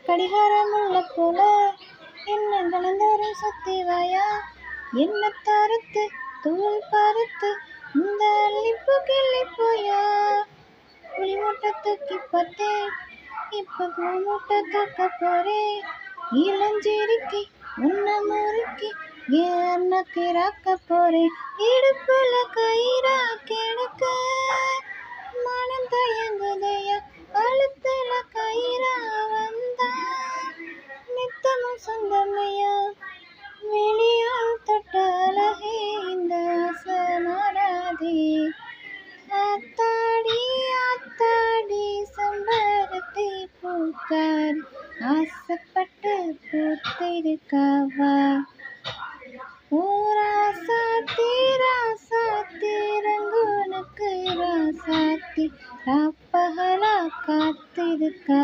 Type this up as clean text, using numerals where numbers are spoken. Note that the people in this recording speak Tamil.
கடிகாரமுள்ள போல என்ன கலந்தோறும் சத்திவாயா என்ன தருத்து தூள் பருத்து இந்த அள்ளிப்பு கிள்ளி போயா புளி மூட்டை தூக்கி பார்த்தேன் இப்ப பூ மூட்டை தூக்க போறேன் இளஞ்சிருக்கி உன்ன முறுக்கி ஏன்னக்கு ராக்க போறேன் இடுப்புல கயிறா கிடக்க மனம் தயங்குதையா கழுத்துல கயிறா வந்தா நித்தமும் சொந்தமையா வெளியால் தொட்ட அழகே இந்த ஆசமாராதே ஆத்தாடி ஆத்தாடி செம்பருத்தி பூக்கார் ஆசைப்பட்டு பூத்திருக்காவா ஓ ராசாத்தி ராசாத்தி ரங்கோனுக்கு ராசாத்தி ராப்பகலா காத்திருக்கா